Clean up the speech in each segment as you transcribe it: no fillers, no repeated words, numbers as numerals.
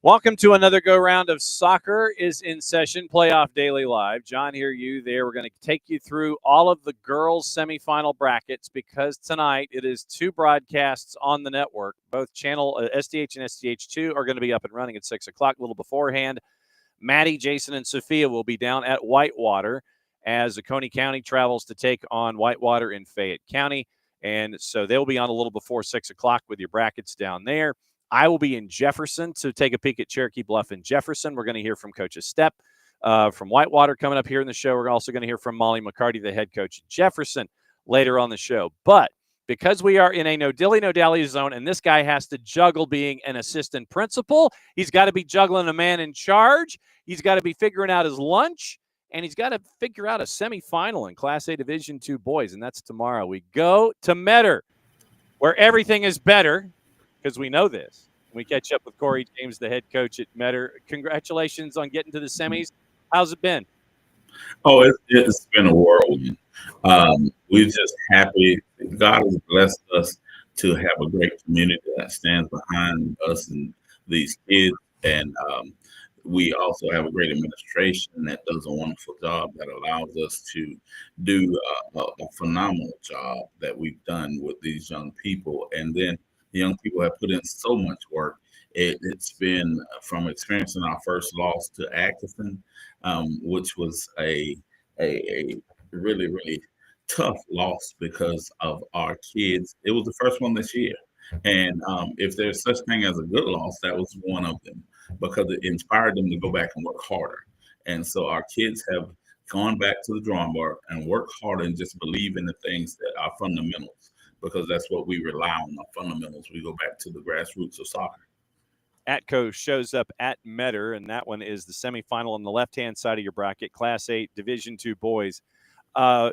Welcome to another go-round of Soccer is in Session, Playoff Daily Live. John here, you there. We're going to take you through all of the girls' semifinal brackets because tonight it is two broadcasts on the network. Both channel SDH and SDH2 are going to be up and running at 6 o'clock. A little beforehand, Maddie, Jason, and Sophia will be down at Whitewater as Oconee County travels to take on Whitewater in Fayette County. And so they'll be on a little before 6 o'clock with your brackets down there. I will be in Jefferson to take a peek at Cherokee Bluff in Jefferson. We're going to hear from Coach Estep from Whitewater coming up here in the show. We're also going to hear from Molly Mccarty, the head coach at Jefferson, later on the show. But because we are in a no-dilly, no-dally zone, and this guy has to juggle being an assistant principal, he's got to be juggling a man in charge, he's got to be figuring out his lunch, and he's got to figure out a semifinal in Class A Division II boys, and that's tomorrow. We go to Metter, where everything is better, because we know this. We catch up with Corey James, the head coach at Metter. Congratulations on getting to the semis. How's it been? Oh, it's been a whirlwind. We're just happy. God has blessed us to have a great community that stands behind us and these kids. And we also have a great administration that does a wonderful job that allows us to do a phenomenal job that we've done with these young people. And then the young people have put in so much work. It's been from experiencing our first loss to Atkinson, which was a really, really tough loss because of our kids. It was the first one this year. And if there's such thing as a good loss, that was one of them because it inspired them to go back and work harder. And so our kids have gone back to the drawing board and worked harder and just believe in the things that are fundamentals, because that's what we rely on, the fundamentals. We go back to the grassroots of soccer. Atco shows up at Metter, and that one is the semifinal on the left-hand side of your bracket, Class 8 Division II boys. A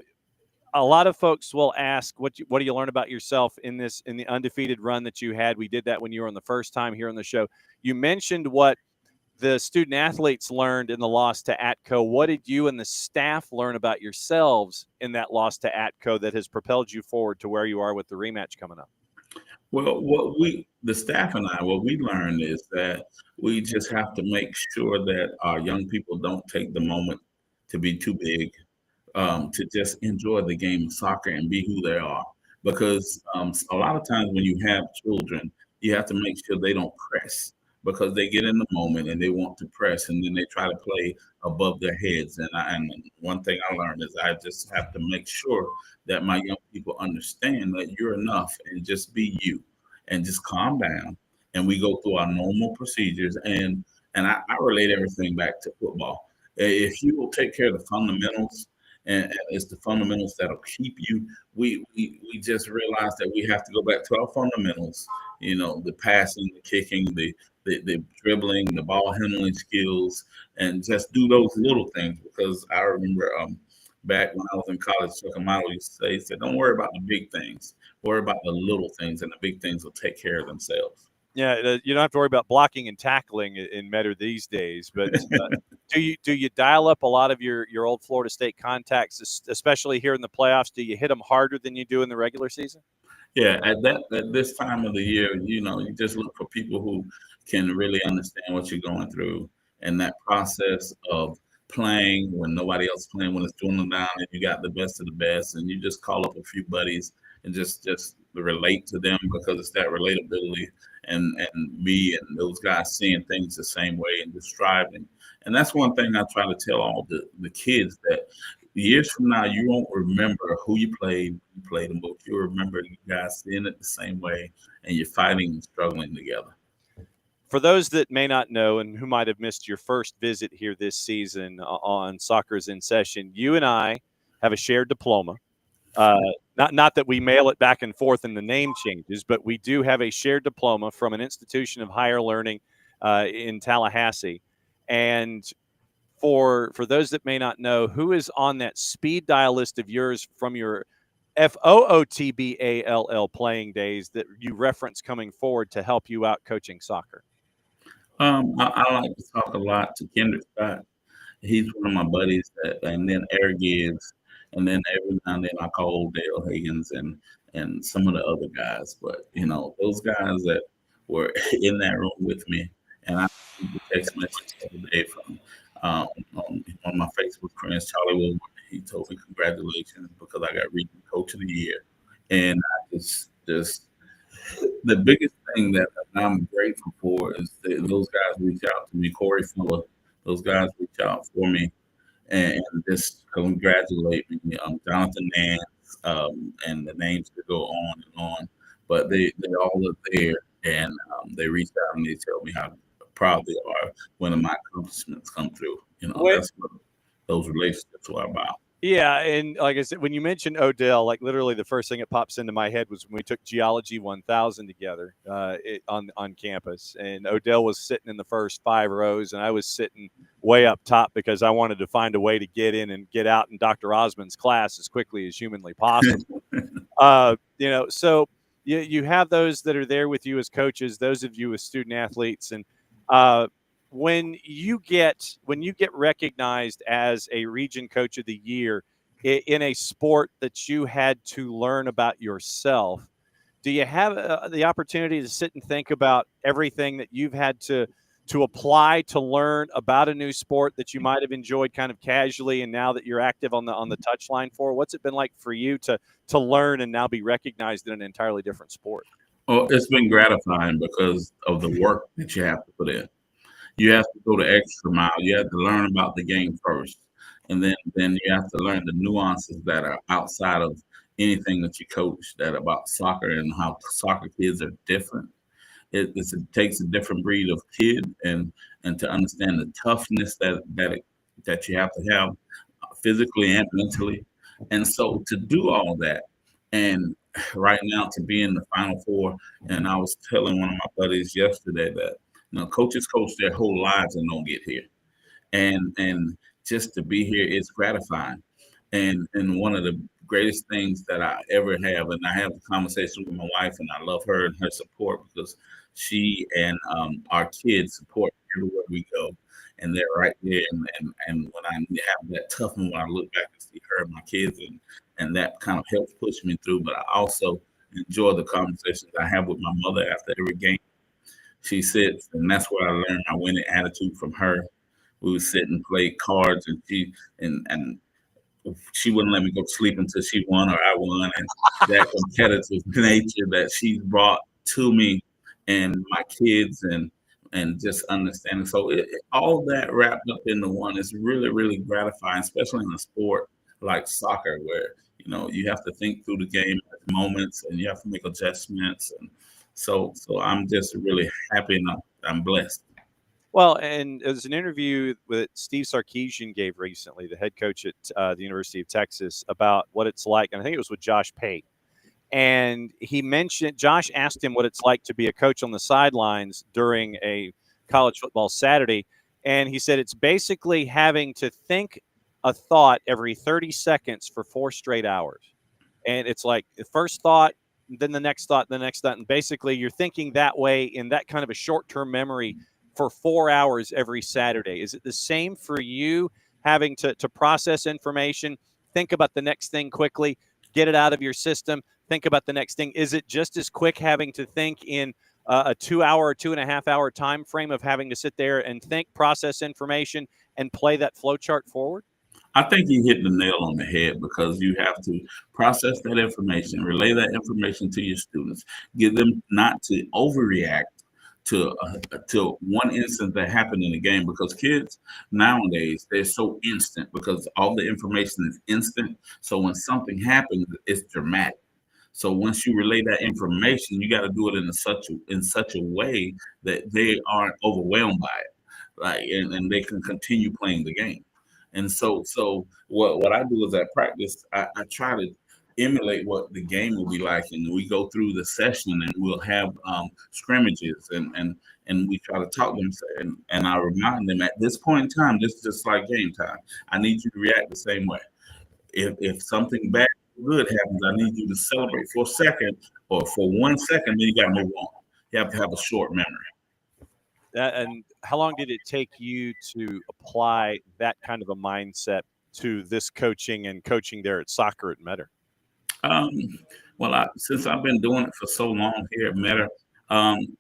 lot of folks will ask, what do you learn about yourself in the undefeated run that you had? We did that when you were on the first time here on the show. You mentioned what the student athletes learned in the loss to Atco. What did you and the staff learn about yourselves in that loss to Atco that has propelled you forward to where you are with the rematch coming up? Well, the staff and I, what we learned is that we just have to make sure that our young people don't take the moment to be too big, to just enjoy the game of soccer and be who they are. Because a lot of times when you have children, you have to make sure they don't press, because they get in the moment and they want to press, and then they try to play above their heads. And one thing I learned is I just have to make sure that my young people understand that you're enough and just be you and just calm down. And we go through our normal procedures. And I relate everything back to football. If you will take care of the fundamentals, and it's the fundamentals that'll keep you. We just realized that we have to go back to our fundamentals. You know, the passing, the kicking, the dribbling, the ball handling skills, and just do those little things. Because I remember back when I was in college, Chuck Amato used to say, he said, "Don't worry about the big things. Worry about the little things, and the big things will take care of themselves." Yeah, you don't have to worry about blocking and tackling in Metter these days. But do you dial up a lot of your old Florida State contacts, especially here in the playoffs? Do you hit them harder than you do in the regular season? Yeah, at this time of the year, you know, you just look for people who can really understand what you're going through, and that process of playing when nobody else is playing, when it's dwindling down, and you got the best of the best, and you just call up a few buddies and just relate to them, because it's that relatability and me and those guys seeing things the same way and just striving. And that's one thing I try to tell all the kids, that years from now, you won't remember who you played, them, but you'll remember you guys seeing it the same way, and you're fighting and struggling together. For those that may not know and who might have missed your first visit here this season on Soccer's in Session, you and I have a shared diploma. Not that we mail it back and forth and the name changes, but we do have a shared diploma from an institution of higher learning in Tallahassee. And for those that may not know, who is on that speed dial list of yours from your FOOTBALL playing days that you reference coming forward to help you out coaching soccer? I like to talk a lot to Kendrick Scott. He's one of my buddies, and then Eric Gibbs, and then every now and then I call Dale Higgins and some of the other guys. But you know, those guys that were in that room with me, And I received a text message the other day from on one of my Facebook friends, Charlie Woodward. He told me congratulations because I got region coach of the year, and I just the biggest thing that I'm grateful for is that those guys reach out to me, Corey Fuller. Those guys reach out for me and just congratulate me. Jonathan Nance, and the names could go on and on, but they all are there, and they reach out and they tell me how proud they are when my accomplishments come through. That's what those relationships are about. Yeah, and like I said, when you mentioned Odell, like literally the first thing that pops into my head was when we took Geology 1000 together on campus, and Odell was sitting in the first 5 rows, and I was sitting way up top because I wanted to find a way to get in and get out in Dr. Osmond's class as quickly as humanly possible. So you have those that are there with you as coaches, those of you as student athletes, and uh, when you get recognized as a region coach of the year in a sport that you had to learn about yourself, do you have the opportunity to sit and think about everything that you've had to apply to learn about a new sport that you might have enjoyed kind of casually, and now that you're active on the touchline for? What's it been like for you to learn and now be recognized in an entirely different sport? Well, it's been gratifying because of the work that you have to put in. You have to go the extra mile. You have to learn about the game first, and then you have to learn the nuances that are outside of anything that you coach. That about soccer and how soccer kids are different. It takes a different breed of kid, and to understand the toughness that you have to have physically and mentally, and so to do all that, and right now to be in the Final Four. And I was telling one of my buddies yesterday that coaches coach their whole lives and don't get here, and just to be here is gratifying. And one of the greatest things that I ever have, and I have a conversation with my wife, and I love her and her support because she and our kids support everywhere we go, and they're right there. And when I have that tough one, when I look back and see her and my kids, and that kind of helps push me through. But I also enjoy the conversations I have with my mother after every game. She sits, and that's where I learned my winning attitude from her. We would sit and play cards, and she wouldn't let me go to sleep until she won or I won, and that competitive nature that she's brought to me and my kids, and just understanding. So all that wrapped up into one is really, really gratifying, especially in a sport like soccer, where you have to think through the game at moments, and you have to make adjustments, and so I'm just really happy, and I'm blessed. Well, and it was an interview that Steve Sarkisian gave recently, the head coach at the University of Texas, about what it's like. And I think it was with Josh Pate. And Josh asked him what it's like to be a coach on the sidelines during a college football Saturday. And he said it's basically having to think a thought every 30 seconds for 4 straight hours. And it's like the first thought, then the next thought, the next thought. And basically you're thinking that way in that kind of a short-term memory for 4 hours every Saturday. Is it the same for you, having to process information, think about the next thing quickly, get it out of your system, think about the next thing? Is it just as quick having to think in a 2 hour, 2.5 hour time frame of having to sit there and think, process information, and play that flow chart forward? I think you hit the nail on the head because you have to process that information, relay that information to your students, get them not to overreact to one instance that happened in the game, because kids nowadays, they're so instant because all the information is instant. So when something happens, it's dramatic. So once you relay that information, you got to do it in such a way that they aren't overwhelmed by it, like, and they can continue playing the game. And so what I do is at practice, I try to emulate what the game will be like, and we go through the session, and we'll have scrimmages, and we try to talk them, and I remind them at this point in time, this is just like game time. I need you to react the same way. If something bad or good happens, I need you to celebrate for a second or for 1 second, then you got to move on. You have to have a short memory. And how long did it take you to apply that kind of a mindset to this coaching and coaching there at soccer at Metter? Um, well, since I've been doing it for so long here at Meta,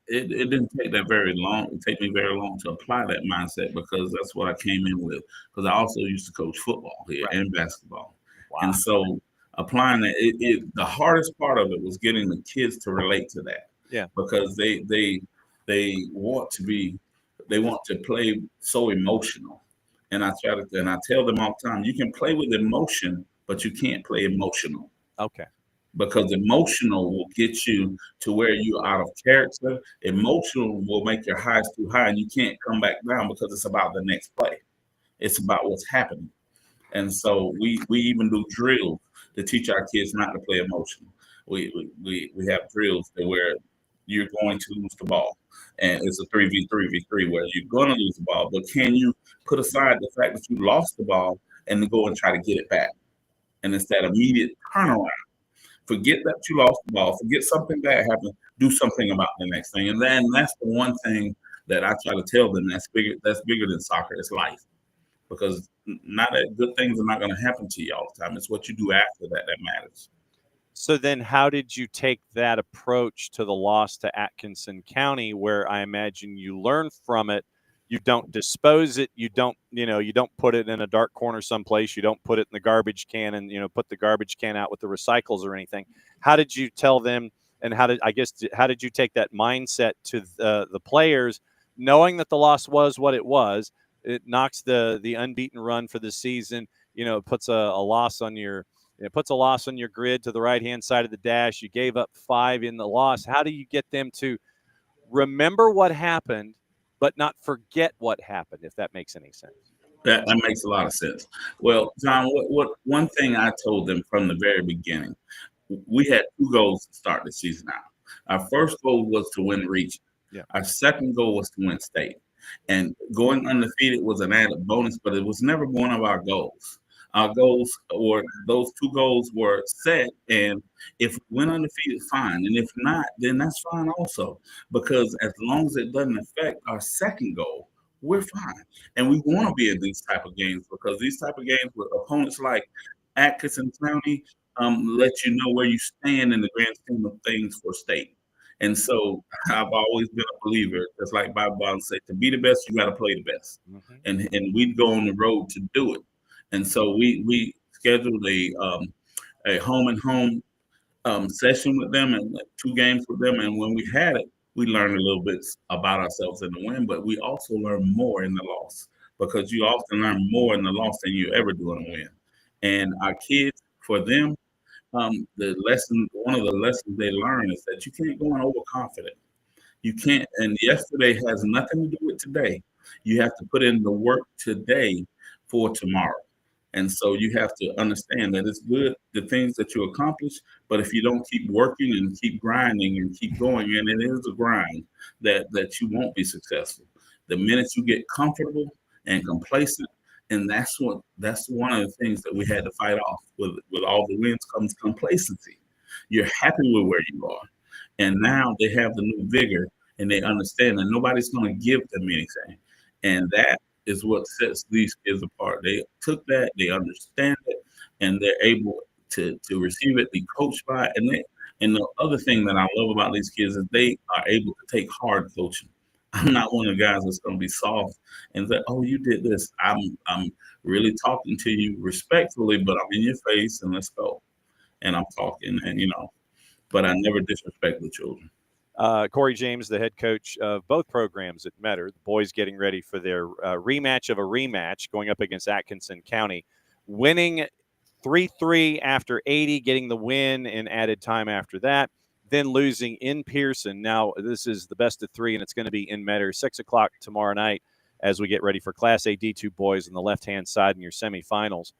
It didn't take that very long. It take me very long to apply that mindset because that's what I came in with. Because I also used to coach football here Right. and basketball, Wow. and so applying that, the hardest part of it was getting the kids to relate to that. Yeah. Because they want to be, they want to play so emotional, and I tell them all the time, you can play with emotion, but you can't play emotional Okay. because emotional will get you to where you're out of character. Emotional will make your highs too high and you can't come back down because it's about the next play. It's about what's happening. And so we even do drills to teach our kids not to play emotional. We have drills that where you're going to lose the ball. And it's a 3v3 where you're going to lose the ball. But can you put aside the fact that you lost the ball and go and try to get it back? And it's that immediate turnaround. Forget that you lost the ball. Forget something bad happened. Do something about the next thing. And then that's the one thing that I try to tell them that's bigger. That's bigger than soccer. It's life because not that good things are not going to happen to you all the time. It's what you do after that that matters. So then how did you take that approach to the loss to Atkinson County, where I imagine you learn from it? You don't dispose it. You don't put it in a dark corner someplace. You don't put it in the garbage can and, put the garbage can out with the recycles or anything. How did you tell them, and how did you take that mindset to the players, knowing that the loss was what it was? It knocks the unbeaten run for the season, puts a loss on your – it puts a loss on your grid to the right-hand side of the dash. You gave up 5 in the loss. How do you get them to remember what happened, but not forget what happened, if that makes any sense? That makes a lot of sense. Well, John, what one thing I told them from the very beginning, we had 2 goals to start the season out. Our first goal was to win region. Yeah. Our second goal was to win state. And going undefeated was an added bonus, but it was never one of our goals. Our goals, or those 2 goals, were set, and if we went undefeated, fine, and if not, then that's fine also, because as long as it doesn't affect our second goal, we're fine. And we want to be in these type of games because these type of games with opponents like Atkinson County let you know where you stand in the grand scheme of things for state. And so I've always been a believer, just like Bible said, to be the best, you got to play the best. Mm-hmm. And we'd go on the road to do it. And so we scheduled a home and home session with them and 2 games with them. And when we had it, we learned a little bit about ourselves in the win, but we also learned more in the loss because you often learn more in the loss than you ever do in the win. And our kids, for them, one of the lessons they learn is that you can't go in overconfident. You can't, and yesterday has nothing to do with today. You have to put in the work today for tomorrow. And so you have to understand that it's good, the things that you accomplish, but if you don't keep working and keep grinding and keep going, and it is a grind, that you won't be successful. The minute you get comfortable and complacent, and that's one of the things that we had to fight off. With all the wins comes complacency. You're happy with where you are. And now they have the new vigor and they understand that nobody's going to give them anything. And that is what sets these kids apart. They took that, they understand it, and they're able to receive it, be coached by it. And the other thing that I love about these kids is they are able to take hard coaching. I'm not one of the guys that's going to be soft and say, "Oh, you did this." I'm really talking to you respectfully, but I'm in your face and let's go. And I'm talking, and but I never disrespect the children. Corey James, the head coach of both programs at Metter, the boys getting ready for their rematch of a rematch going up against Atkinson County, winning 3-3 after 80, getting the win in added time after that, then losing in Pearson. Now, this is the best of 3, and it's going to be in Metter, 6 o'clock tomorrow night as we get ready for Class A D2 boys on the left-hand side in your semifinals.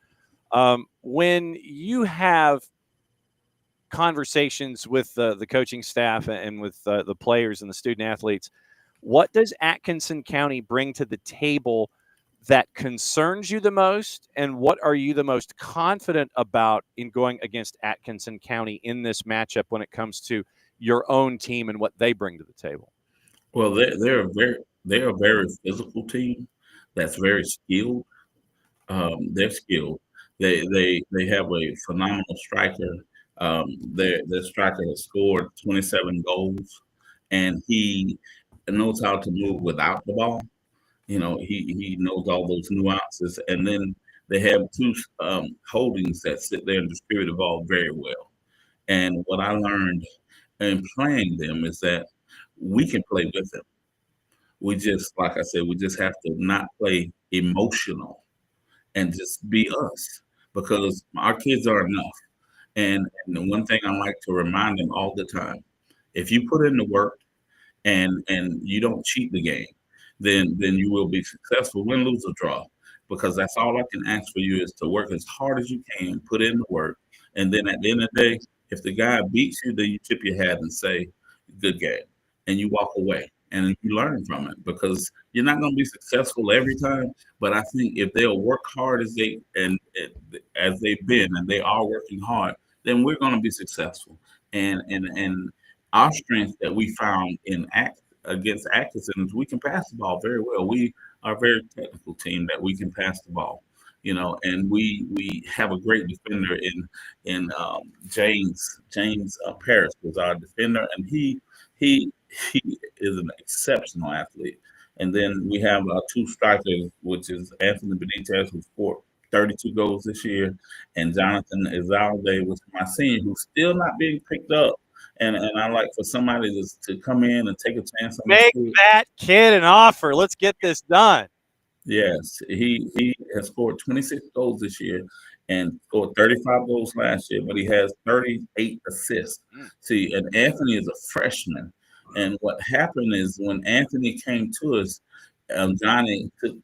When you have conversations with the coaching staff and with the players and the student athletes, what does Atkinson County bring to the table that concerns you the most, and what are you the most confident about in going against Atkinson County in this matchup when it comes to your own team and what they bring to the table? Well, they're a very physical team that's very skilled. They're skilled. They have a phenomenal striker. Their striker has scored 27 goals, and he knows how to move without the ball. He knows all those nuances, and then they have two holdings that sit there and distribute the ball very well. And what I learned in playing them is that we can play with them. We just, like I said, we just have to not play emotional and just be us because our kids are enough. And the one thing I like to remind them all the time, if you put in the work and you don't cheat the game, then you will be successful, win, lose, or draw. Because that's all I can ask for you is to work as hard as you can, put in the work, and then at the end of the day, if the guy beats you, then you tip your hat and say, "Good game," and you walk away and you learn from it because you're not going to be successful every time. But I think if they'll work hard as they've been and they are working hard, then we're going to be successful. And our strength that we found against Atkinson is we can pass the ball very well. We are a very technical team that we can pass the ball, and we have a great defender in James Paris was our defender, and he he is an exceptional athlete. And then we have two strikers, which is Anthony Benitez, who scored 32 goals this year, and Jonathan Izalde, which is my senior, who's still not being picked up. And I like for somebody to come in and take a chance on this Make kid. that kid an offer. Let's get this done. Yes, he has scored 26 goals this year and scored 35 goals last year, but he has 38 assists. See, and Anthony is a freshman. And what happened is when Anthony came to us, Johnny took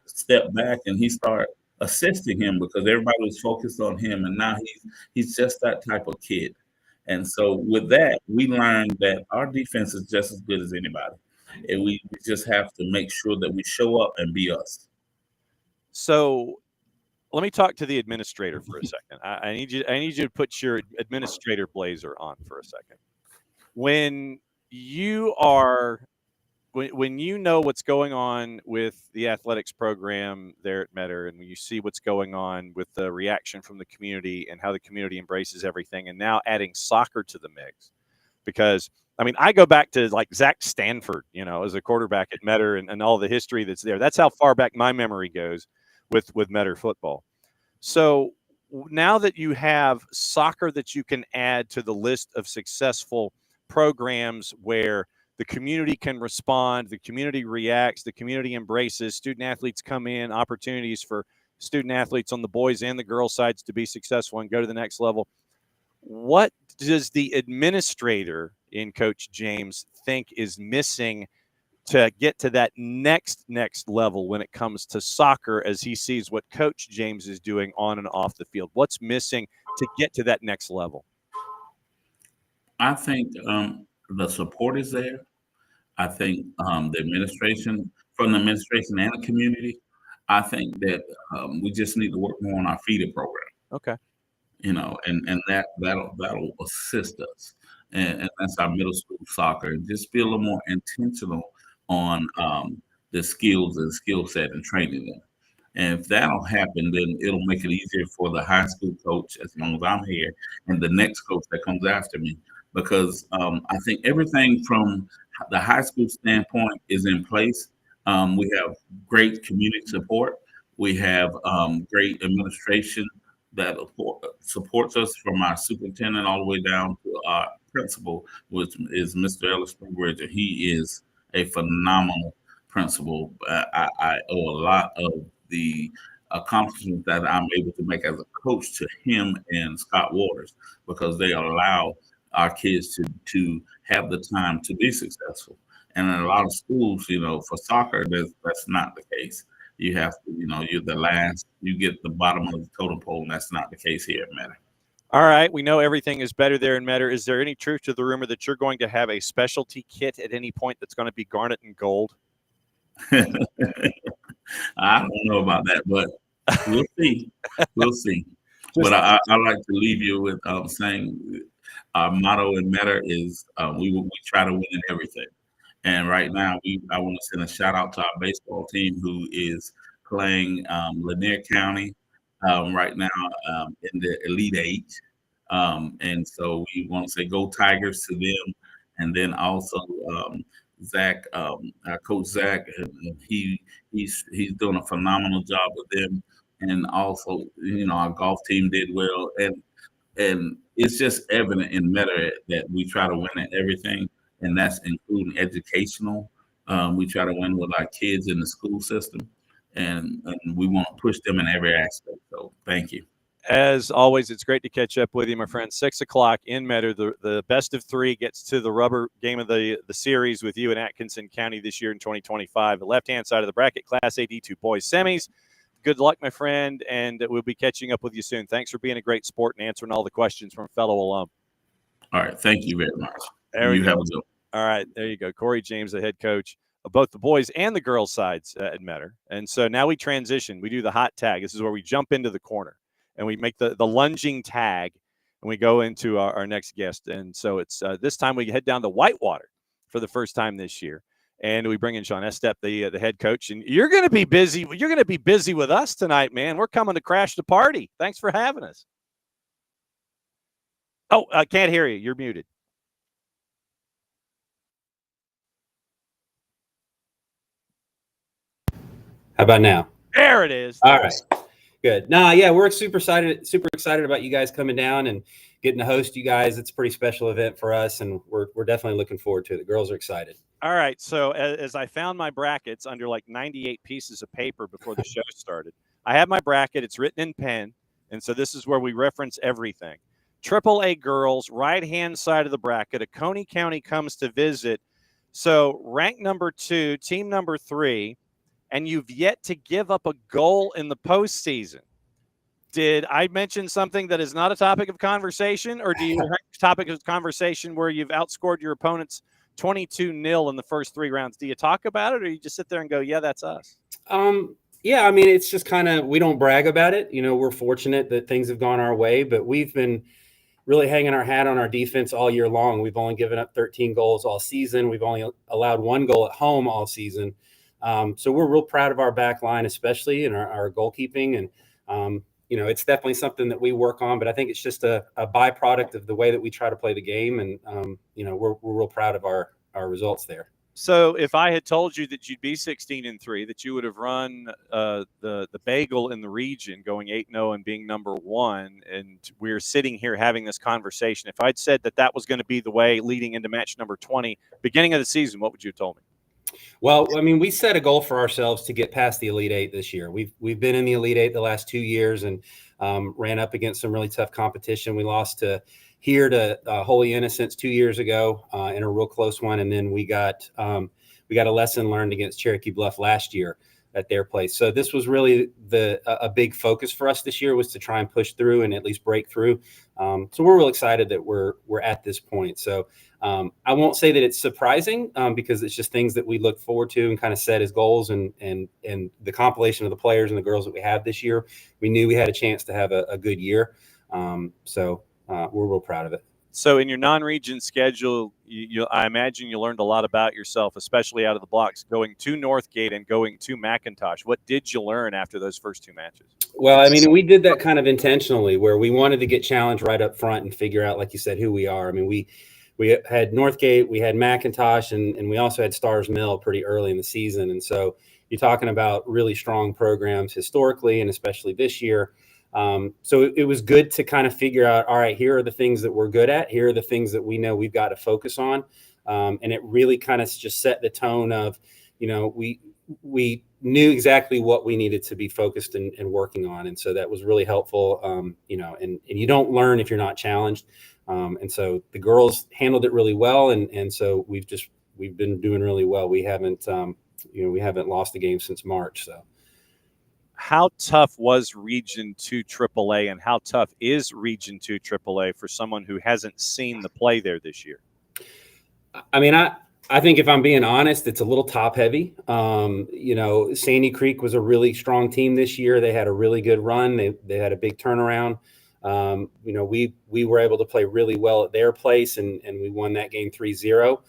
step back and he started assisting him because everybody was focused on him. And now he's just that type of kid. And so with that, we learned that our defense is just as good as anybody. And we just have to make sure that we show up and be us. So let me talk to the administrator for a second. I need you to put your administrator blazer on for a second. When you know what's going on with the athletics program there at Metter, and when you see what's going on with the reaction from the community and how the community embraces everything, and now adding soccer to the mix, because I mean, I go back to like Zach Stanford, as a quarterback at Metter and all the history that's there. That's how far back my memory goes with Metter football. So now that you have soccer that you can add to the list of successful programs where the community can respond, the community reacts, the community embraces, student athletes come in, opportunities for student athletes on the boys and the girls sides to be successful and go to the next level. What does the administrator in Coach James think is missing to get to that next level when it comes to soccer as he sees what Coach James is doing on and off the field? What's missing to get to that next level? I think the support is there. I think from the administration and the community, I think that we just need to work more on our feeder program. Okay. And that'll assist us, and that's our middle school soccer. And just be a little more intentional on the skills and skill set and training them. And if that'll happen, then it'll make it easier for the high school coach, as long as I'm here, and the next coach that comes after me. Because I think everything from the high school standpoint is in place. We have great community support. We have great administration that supports us from our superintendent all the way down to our principal, which is Mr. Ellis Bridge. He is a phenomenal principal. I owe a lot of the accomplishments that I'm able to make as a coach to him and Scott Waters because they allow our kids to have the time to be successful. And in a lot of schools, for soccer, that's not the case. You have to, you're the last, you get the bottom of the totem pole, and that's not the case here at Metter. All right. We know everything is better there in Metter. Is there any truth to the rumor that you're going to have a specialty kit at any point that's going to be garnet and gold? I don't know about that, but we'll see. We'll see. But I like to leave you with saying our motto in Metter is we try to win in everything. And right now, I want to send a shout out to our baseball team who is playing Lanier County right now in the Elite Eight. And so we want to say go Tigers to them. and then also Zach, our coach Zach, he's doing a phenomenal job with them, and also our golf team did well, and it's just evident in Meta that we try to win at everything, and that's including educational. We try to win with our kids in the school system, and we want to push them in every aspect. So thank you. As always, it's great to catch up with you, my friend. 6 o'clock in Metter. The best of three gets to the rubber game of the series with you in Atkinson County this year in 2025. The left-hand side of the bracket, Class A D2 boys semis. Good luck, my friend, and we'll be catching up with you soon. Thanks for being a great sport and answering all the questions from fellow alum. All right. Thank you very much. There you we go. have a good one. All right. There you go. Corey James, the head coach of both the boys and the girls sides at Metter. And so now we transition. We do the hot tag. This is where we jump into the corner and we make the lunging tag, and we go into our next guest. And so it's this time we head down to Whitewater for the first time this year. And we bring in Sean Estep, the head coach. And you're going to be busy. You're going to be busy with us tonight, man. We're coming to crash the party. Thanks for having us. Oh, I can't hear you. You're muted. How about now? There it is. All right. Good. Yeah, we're super excited about you guys coming down and getting to host you guys. It's a pretty special event for us, and we're definitely looking forward to it. The girls are excited. All right. So as I found my brackets under like 98 pieces of paper before the show started, I have my bracket. It's written in pen, and so this is where we reference everything. AAA girls, right-hand side of the bracket. Oconee County comes to visit. So rank number 2, team number 3. And you've yet to give up a goal in the postseason. Did I mention something that is not a topic of conversation, or do you have a topic of conversation where you've outscored your opponents 22-0 in the first 3 rounds? Do you talk about it, or you just sit there and go, yeah, that's us? Yeah, I mean, it's just kind of, we don't brag about it. We're fortunate that things have gone our way, but we've been really hanging our hat on our defense all year long. We've only given up 13 goals all season. We've only allowed 1 goal at home all season. So we're real proud of our back line, especially in our goalkeeping. And, it's definitely something that we work on, but I think it's just a byproduct of the way that we try to play the game. And, we're real proud of our results there. So if I had told you that you'd be 16-3, that you would have run the bagel in the region going 8-0 and being number 1, and we're sitting here having this conversation, if I'd said that was going to be the way leading into match number 20, beginning of the season, what would you have told me? Well, I mean, we set a goal for ourselves to get past the Elite Eight this year. We've been in the Elite Eight the last 2 years and ran up against some really tough competition. We lost to Holy Innocents 2 years ago in a real close one, and then we got a lesson learned against Cherokee Bluff last year at their place. So this was really a big focus for us this year, was to try and push through and at least break through. So we're real excited that we're at this point. So I won't say that it's surprising because it's just things that we look forward to and kind of set as goals, and the compilation of the players and the girls that we have this year, we knew we had a chance to have a good year. So we're real proud of it. So in your non-region schedule, I imagine you learned a lot about yourself, especially out of the blocks, going to Northgate and going to McIntosh. What did you learn after those first 2 matches? Well, I mean, we did that kind of intentionally, where we wanted to get challenged right up front and figure out, like you said, who we are. I mean, we had Northgate, we had McIntosh, and we also had Stars Mill pretty early in the season. And so you're talking about really strong programs historically, and especially this year. So it was good to kind of figure out, all right, here are the things that we're good at. Here are the things that we know we've got to focus on. And it really kind of just set the tone of, we knew exactly what we needed to be focused and working on. And so that was really helpful, and you don't learn if you're not challenged. And so the girls handled it really well. And so we've been doing really well. We haven't lost a game since March. So. How tough was Region 2 AAA, and how tough is Region 2 AAA for someone who hasn't seen the play there this year? I mean, I think if I'm being honest, it's a little top heavy. Sandy Creek was a really strong team this year. They had a really good run. They had a big turnaround. We were able to play really well at their place, and we won that game 3-0.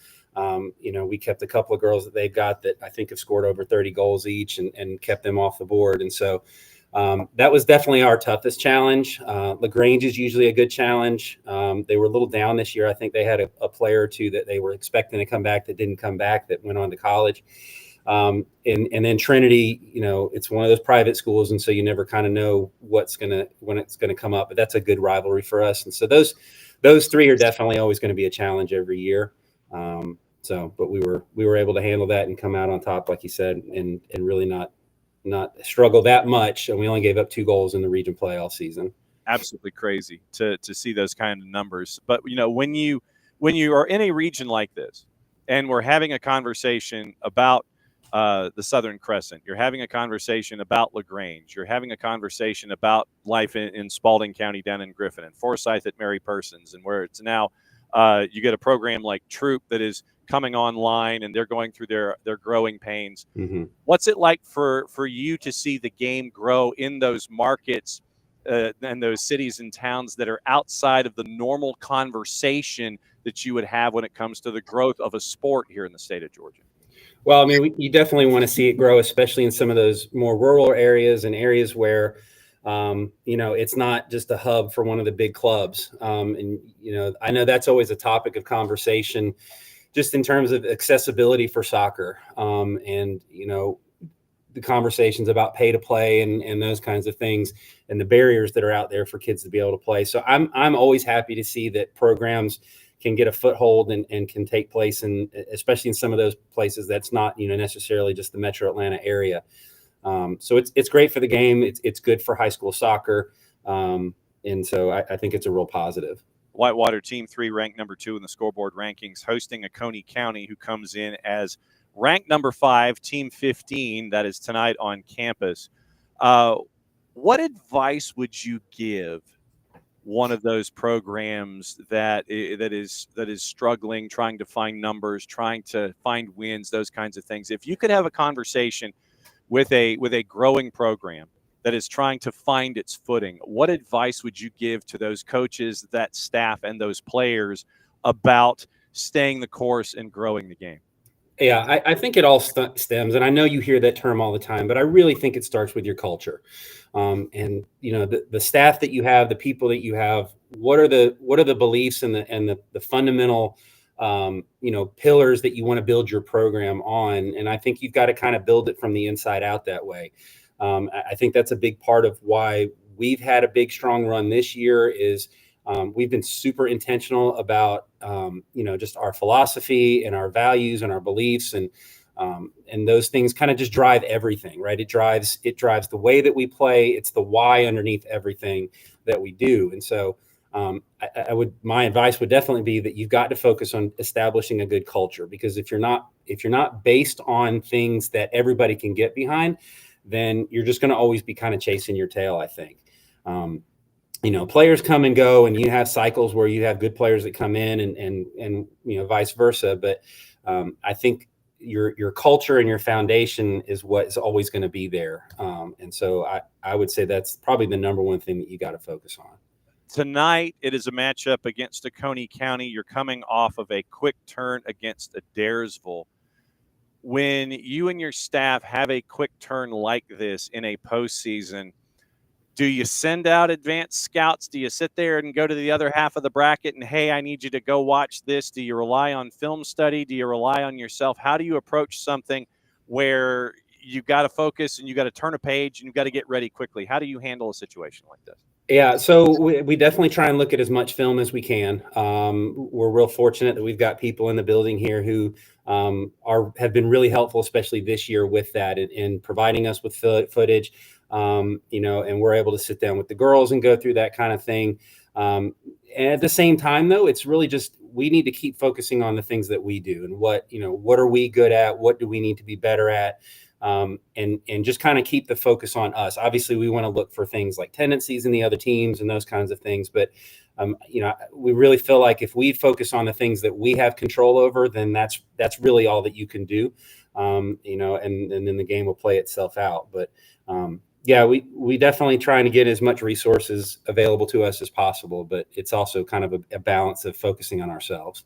We kept a couple of girls that they've got that I think have scored over 30 goals each and kept them off the board. And so That was definitely our toughest challenge. LaGrange is usually a good challenge. They were a little down this year. I think they had a player or two that they were expecting to come back that didn't come back, that went on to college. And then Trinity, it's one of those private schools, and so you never kind of know when it's gonna come up. But that's a good rivalry for us, and so those three are definitely always going to be a challenge every year. But we were able to handle that and come out on top, like you said, and really not struggle that much. And we only gave up 2 goals in the region play all season. Absolutely crazy to see those kind of numbers. But when you are in a region like this, and we're having a conversation about the Southern Crescent, you're having a conversation about LaGrange, you're having a conversation about life in Spalding County down in Griffin, and Forsyth at Mary Persons, and where it's now you get a program like Troop that is coming online, and they're going through their growing pains. Mm-hmm. What's it like for you to see the game grow in those markets and those cities and towns that are outside of the normal conversation that you would have when it comes to the growth of a sport here in the state of Georgia? Well, I mean, you definitely want to see it grow, especially in some of those more rural areas and areas where, it's not just a hub for one of the big clubs. I know that's always a topic of conversation, just in terms of accessibility for soccer, and the conversations about pay to play and those kinds of things, and the barriers that are out there for kids to be able to play. So I'm always happy to see that programs can get a foothold and can take place, and especially in some of those places that's not necessarily just the Metro Atlanta area. So it's great for the game. It's good for high school soccer, and so I think it's a real positive. Whitewater Team 3 ranked number 2 in the scoreboard rankings, hosting Oconee County, who comes in as ranked number 5, Team 15. That is tonight on campus. What advice would you give one of those programs that is struggling, trying to find numbers, trying to find wins, those kinds of things? If you could have a conversation with a growing program that is trying to find its footing, what advice would you give to those coaches, that staff, and those players about staying the course and growing the game? Yeah, I think it all stems, and I know you hear that term all the time, but I really think it starts with your culture. And the staff that you have, the people that you have, what are the beliefs and the fundamental pillars that you want to build your program on? And I think you've got to kind of build it from the inside out that way. I think that's a big part of why we've had a big, strong run this year is we've been super intentional about, just our philosophy and our values and our beliefs, and those things kind of just drive everything, right? It drives the way that we play. It's the why underneath everything that we do. And so my advice would definitely be that you've got to focus on establishing a good culture, because if you're not based on things that everybody can get behind, then you're just going to always be kind of chasing your tail, I think. Players come and go, and you have cycles where you have good players that come in and vice versa. But I think your culture and your foundation is what is always going to be there. And so I would say that's probably the number one thing that you got to focus on. Tonight, it is a matchup against Oconee County. You're coming off of a quick turn against Adairsville. When you and your staff have a quick turn like this in a postseason, do you send out advanced scouts? Do you sit there and go to the other half of the bracket and, hey, I need you to go watch this? Do you rely on film study? Do you rely on yourself? How do you approach something where you got to focus and you got to turn a page and you got to get ready quickly? How do you handle a situation like this? Yeah, so we definitely try and look at as much film as we can. We're real fortunate that we've got people in the building here who have been really helpful, especially this year with that, in providing us with footage. And we're able to sit down with the girls and go through that kind of thing. And at the same time, though, it's really just we need to keep focusing on the things that we do and what are we good at? What do we need to be better at? And just kind of keep the focus on us. Obviously, we want to look for things like tendencies in the other teams and those kinds of things. But, we really feel like if we focus on the things that we have control over, then that's really all that you can do, and then the game will play itself out. But, we definitely trying to get as much resources available to us as possible. But it's also kind of a balance of focusing on ourselves.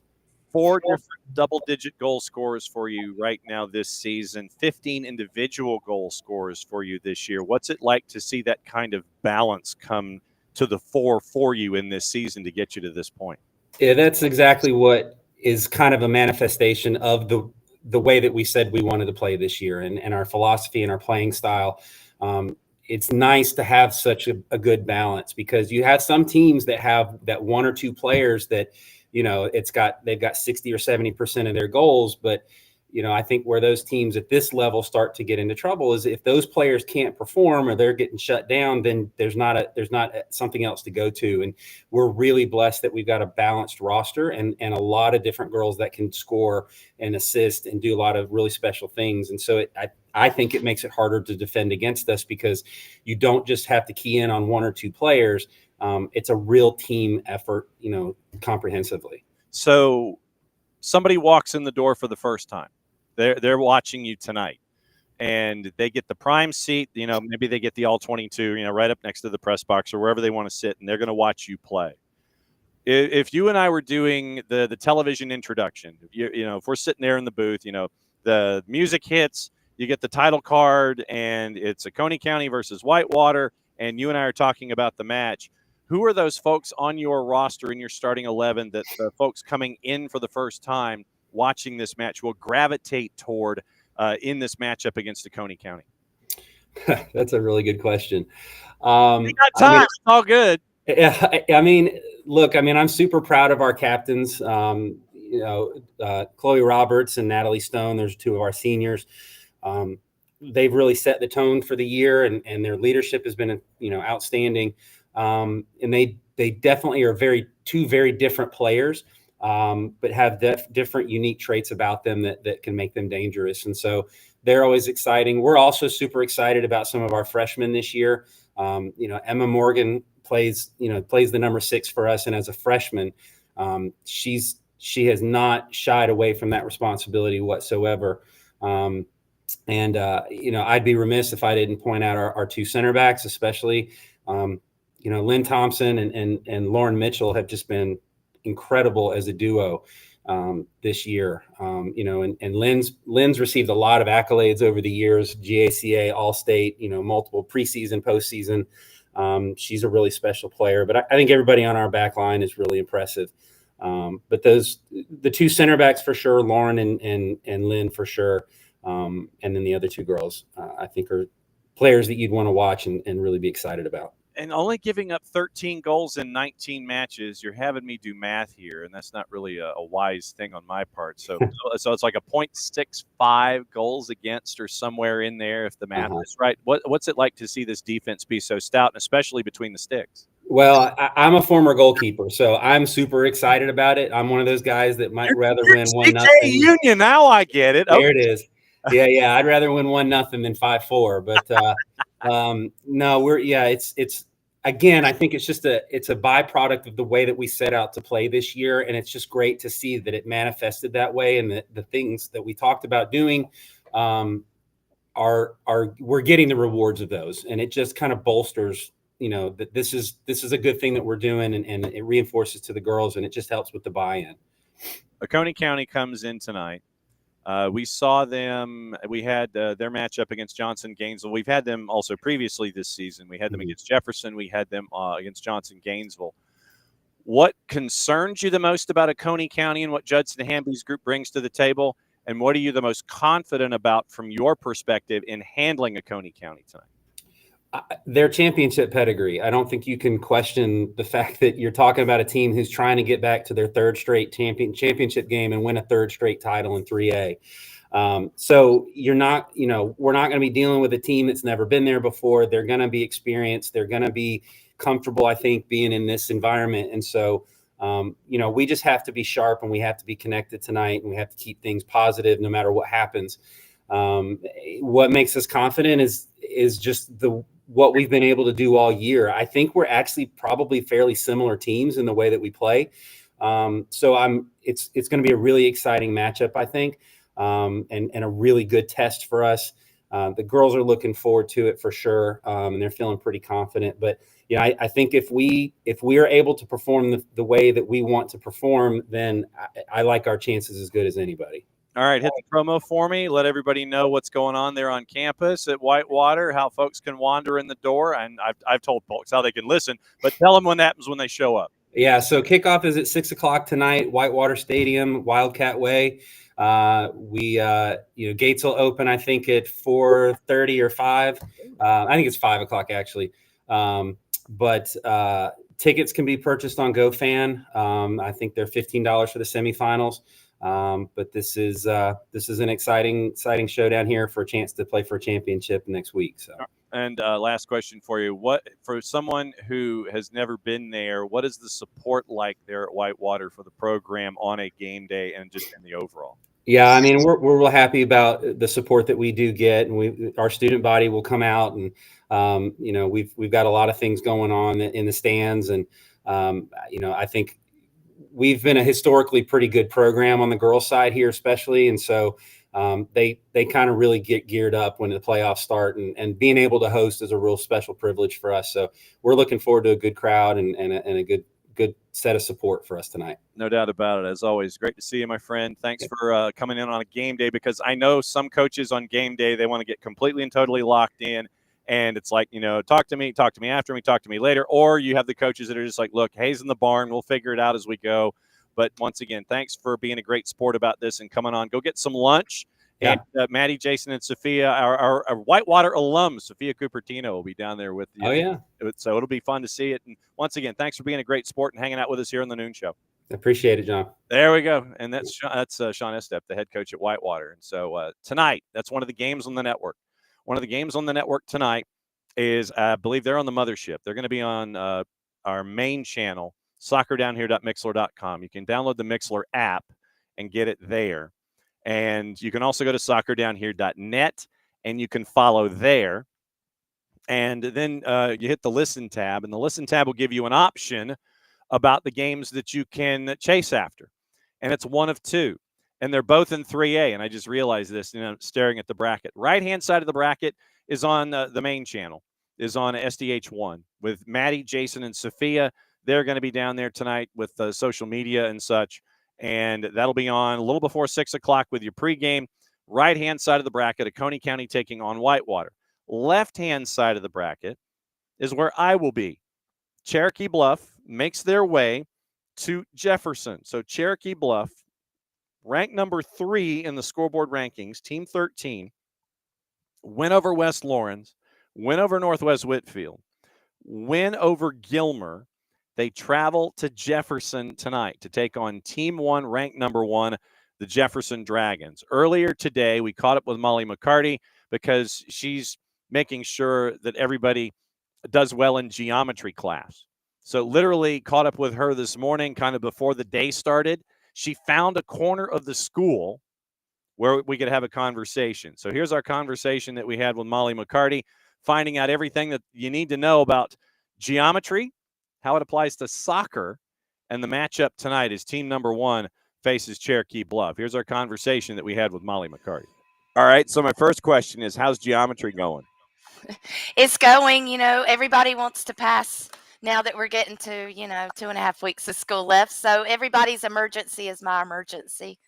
4 different double-digit goal scorers for you right now this season, 15 individual goal scorers for you this year. What's it like to see that kind of balance come to the fore for you in this season to get you to this point? Yeah, that's exactly what is kind of a manifestation of the way that we said we wanted to play this year, and our philosophy and our playing style. It's nice to have such a good balance, because you have some teams that have that one or two players that, they've got 60 or 70% of their goals. But, I think where those teams at this level start to get into trouble is if those players can't perform or they're getting shut down, then there's not something else to go to. And we're really blessed that we've got a balanced roster and a lot of different girls that can score and assist and do a lot of really special things. And so I think it makes it harder to defend against us, because you don't just have to key in on one or two players. It's a real team effort, comprehensively. So somebody walks in the door for the first time. They're watching you tonight, and they get the prime seat. Maybe they get the all 22, right up next to the press box or wherever they want to sit, and they're going to watch you play. If you and I were doing the television introduction, if we're sitting there in the booth, the music hits, you get the title card, and it's Oconee County versus Whitewater, and you and I are talking about the match. Who are those folks on your roster in your starting 11 that the folks coming in for the first time watching this match will gravitate toward in this matchup against Oconee County? That's a really good question. We got time. It's all good. Look, I'm super proud of our captains. Chloe Roberts and Natalie Stone. There's two of our seniors. They've really set the tone for the year, and their leadership has been, outstanding. And they definitely are two very different players, but have different unique traits about them that can make them dangerous. And so they're always exciting. We're also super excited about some of our freshmen this year. Emma Morgan plays the number 6 for us. And as a freshman, she has not shied away from that responsibility whatsoever. I'd be remiss if I didn't point out our two center backs, especially, Lynn Thompson and Lauren Mitchell have just been incredible as a duo this year. And Lynn's received a lot of accolades over the years, GHSA, All-State, multiple preseason, postseason. She's a really special player, but I think everybody on our back line is really impressive. But the two center backs for sure, Lauren and Lynn for sure. And then the other two girls, I think, are players that you'd want to watch and really be excited about. And only giving up 13 goals in 19 matches, you're having me do math here, and that's not really a wise thing on my part. So it's like a 0.65 goals against or somewhere in there if the math is right. What's it like to see this defense be so stout, and especially between the sticks? Well, I'm a former goalkeeper, so I'm super excited about it. I'm one of those guys that might rather win 1-0. Union, now I get it. There it is. Yeah. I'd rather win 1-0 than 5-4. But no, it's again, I think it's a byproduct of the way that we set out to play this year, and it's just great to see that it manifested that way, and the things that we talked about doing we're getting the rewards of those, and it just kind of bolsters, that this is a good thing that we're doing, and it reinforces to the girls, and it just helps with the buy-in. Oconee County comes in tonight. We saw them. We had their matchup against Johnson Gainesville. We've had them also previously this season. We had them against Jefferson. We had them against Johnson Gainesville. What concerns you the most about Oconee County and what Judson Hamby's group brings to the table? And what are you the most confident about from your perspective in handling Oconee County tonight? Their championship pedigree. I don't think you can question the fact that you're talking about a team who's trying to get back to their third straight championship game and win a third straight title in 3A. So we're not going to be dealing with a team that's never been there before. They're going to be experienced. They're going to be comfortable, I think, being in this environment. And so, we just have to be sharp, and we have to be connected tonight, and we have to keep things positive no matter what happens. What makes us confident is just what we've been able to do all year. I think we're actually probably fairly similar teams in the way that we play. So it's going to be a really exciting matchup, I think, and a really good test for us. The girls are looking forward to it for sure, and they're feeling pretty confident. But I think if we are able to perform the way that we want to perform, then I like our chances as good as anybody. All right, hit the promo for me. Let everybody know what's going on there on campus at Whitewater, how folks can wander in the door. And I've told folks how they can listen, but tell them what happens when they show up. Yeah, so kickoff is at 6 o'clock tonight, Whitewater Stadium, Wildcat Way. Gates will open, I think, at 4:30 or 5. I think it's 5 o'clock actually. But tickets can be purchased on GoFan. I think they're $15 for the semifinals. But this is an exciting showdown here for a chance to play for a championship next week. So. And last question for you: what for someone who has never been there? What is the support like there at Whitewater for the program on a game day and just in the overall? Yeah, I mean, we're real happy about the support that we do get, and our student body will come out, and we've got a lot of things going on in the stands, and I think we've been a historically pretty good program on the girls' side here, especially, and so they kind of really get geared up when the playoffs start, and being able to host is a real special privilege for us. So we're looking forward to a good crowd and a good set of support for us tonight. No doubt about it. As always, great to see you, my friend. Thanks for coming in on a game day, because I know some coaches on game day, they want to get completely and totally locked in. And it's like, talk to me after me, talk to me later. Or you have the coaches that are just like, look, Hayes in the barn, we'll figure it out as we go. But once again, thanks for being a great sport about this and coming on. Go get some lunch. Yeah. And Maddie, Jason, and Sophia, our Whitewater alums, Sophia Cupertino, will be down there with you. Oh, yeah. So it'll be fun to see it. And once again, thanks for being a great sport and hanging out with us here on the Noon Show. Appreciate it, John. There we go. And that's Sean Estep, the head coach at Whitewater. And so tonight, that's one of the games on the network. One of the games on the network tonight is, I believe they're on the mothership. They're going to be on our main channel, soccerdownhere.mixler.com. You can download the Mixler app and get it there. And you can also go to soccerdownhere.net, and you can follow there. And then you hit the Listen tab, and the Listen tab will give you an option about the games that you can chase after. And it's one of two. And they're both in 3A. And I just realized this, staring at the bracket. Right-hand side of the bracket is on the main channel, is on SDH1 with Maddie, Jason, and Sophia. They're going to be down there tonight with social media and such. And that'll be on a little before 6 o'clock with your pregame. Right-hand side of the bracket, Oconee County taking on Whitewater. Left-hand side of the bracket is where I will be. Cherokee Bluff makes their way to Jefferson. So Cherokee Bluff, ranked number 3 in the scoreboard rankings, team 13, win over West Lawrence, win over Northwest Whitfield, win over Gilmer. They travel to Jefferson tonight to take on Team 1, ranked number 1, the Jefferson Dragons. Earlier today, we caught up with Molly Mccarty because she's making sure that everybody does well in geometry class. So literally caught up with her this morning, kind of before the day started. She found a corner of the school where we could have a conversation. So here's our conversation that we had with Molly Mccarty, finding out everything that you need to know about geometry, how it applies to soccer, and the matchup tonight is team number 1 faces Cherokee Bluff. Here's our conversation that we had with Molly Mccarty. All right, so my first question is, how's geometry going? It's going, everybody wants to pass now that we're getting to, 2.5 weeks of school left. So everybody's emergency is my emergency.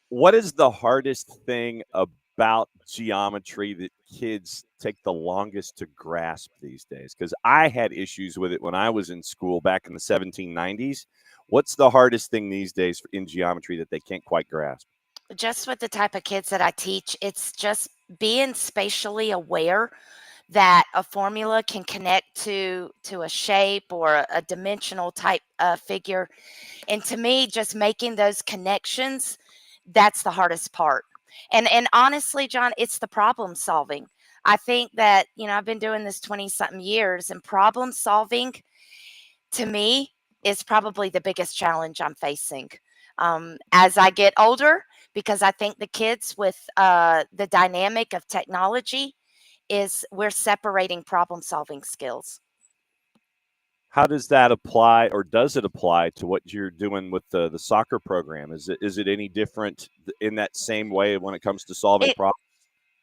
What is the hardest thing about geometry that kids take the longest to grasp these days? Because I had issues with it when I was in school back in the 1790s. What's the hardest thing these days in geometry that they can't quite grasp? Just with the type of kids that I teach, it's just being spatially aware that a formula can connect to a shape or a dimensional type figure. And to me, just making those connections, that's the hardest part. And honestly, John, it's the problem solving. I think that, I've been doing this 20-something years, and problem solving to me is probably the biggest challenge I'm facing as I get older, because I think the kids with the dynamic of technology is we're separating problem solving skills. How does that apply, or does it apply to what you're doing with the soccer program? Is it any different in that same way when it comes to solving problems?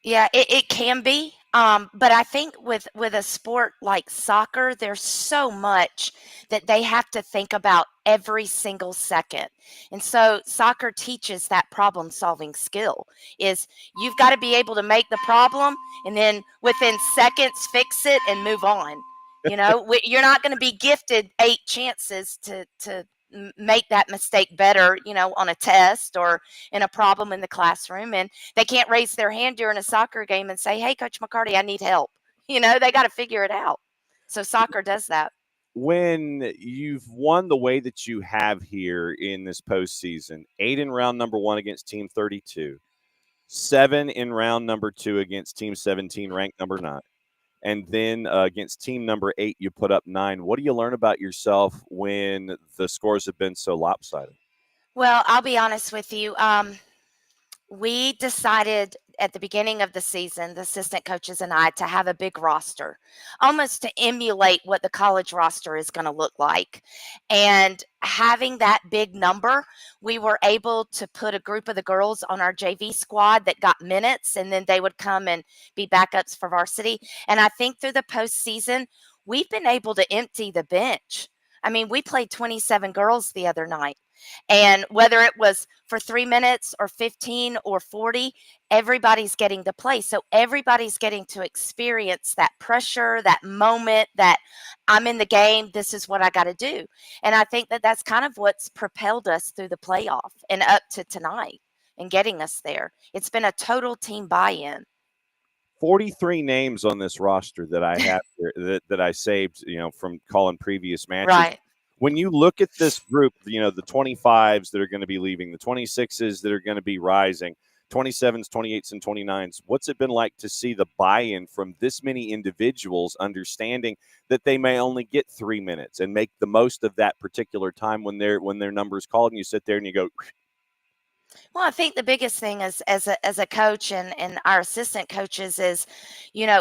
Yeah, it can be. But I think with a sport like soccer, there's so much that they have to think about every single second. And so soccer teaches that problem solving skill is you've got to be able to make the problem and then within seconds fix it and move on. You're not going to be gifted 8 chances to make that mistake better, on a test or in a problem in the classroom. And they can't raise their hand during a soccer game and say, "Hey, Coach Mccarty, I need help." They got to figure it out. So soccer does that. When you've won the way that you have here in this postseason, 8 in round number 1 against Team 32, 7 in round number 2 against Team 17, ranked number 9, and then against Team number 8, you put up 9. What do you learn about yourself when the scores have been so lopsided? Well, I'll be honest with you. We decided at the beginning of the season, the assistant coaches and I, to have a big roster, almost to emulate what the college roster is going to look like. And having that big number, we were able to put a group of the girls on our JV squad that got minutes, and then they would come and be backups for varsity. And I think through the postseason, we've been able to empty the bench. I mean, we played 27 girls the other night. And whether it was for 3 minutes or 15 or 40, everybody's getting to play. So everybody's getting to experience that pressure, that moment that I'm in the game. This is what I got to do. And I think that that's kind of what's propelled us through the playoff and up to tonight and getting us there. It's been a total team buy-in. 43 names on this roster that I have here, that I saved, from calling previous matches. Right. When you look at this group, the 25s that are going to be leaving, the 26s that are going to be rising, 27s, 28s, and 29s, what's it been like to see the buy-in from this many individuals, understanding that they may only get 3 minutes and make the most of that particular time when their number is called, and you sit there and you go, Well, I think the biggest thing is as a coach and our assistant coaches is,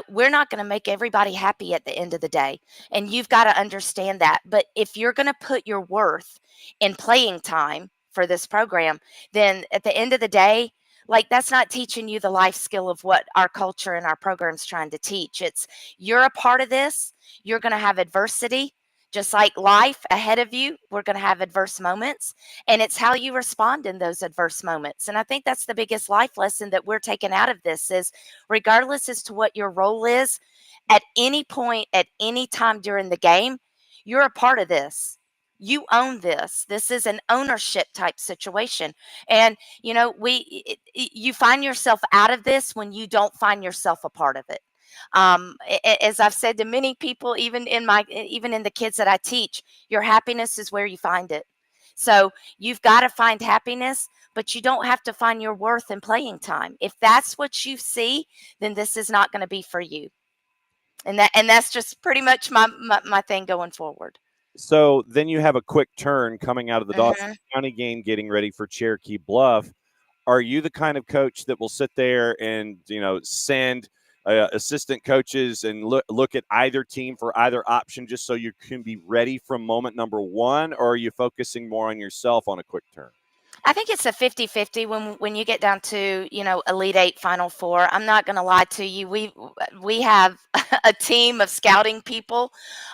we're not going to make everybody happy at the end of the day. And you've got to understand that. But if you're going to put your worth in playing time for this program, then at the end of the day, like that's not teaching you the life skill of what our culture and our program's trying to teach. It's you're a part of this. You're going to have adversity. Just like life ahead of you, we're going to have adverse moments, and it's how you respond in those adverse moments. And I think that's the biggest life lesson that we're taking out of this is regardless as to what your role is, at any point, at any time during the game, you're a part of this. You own this. This is an ownership type situation. And, you find yourself out of this when you don't find yourself a part of it. As I've said to many people, even in the kids that I teach, your happiness is where you find it. So you've got to find happiness, but you don't have to find your worth in playing time. If that's what you see, then this is not going to be for you. And that's just pretty much my thing going forward. So then you have a quick turn coming out of the Dawson County game, getting ready for Cherokee Bluff. Are you the kind of coach that will sit there and, send assistant coaches and look at either team for either option just so you can be ready from moment number 1, or are you focusing more on yourself on a quick turn? I think it's a 50-50 when you get down to, Elite 8, Final 4. I'm not going to lie to you. We have a team of scouting people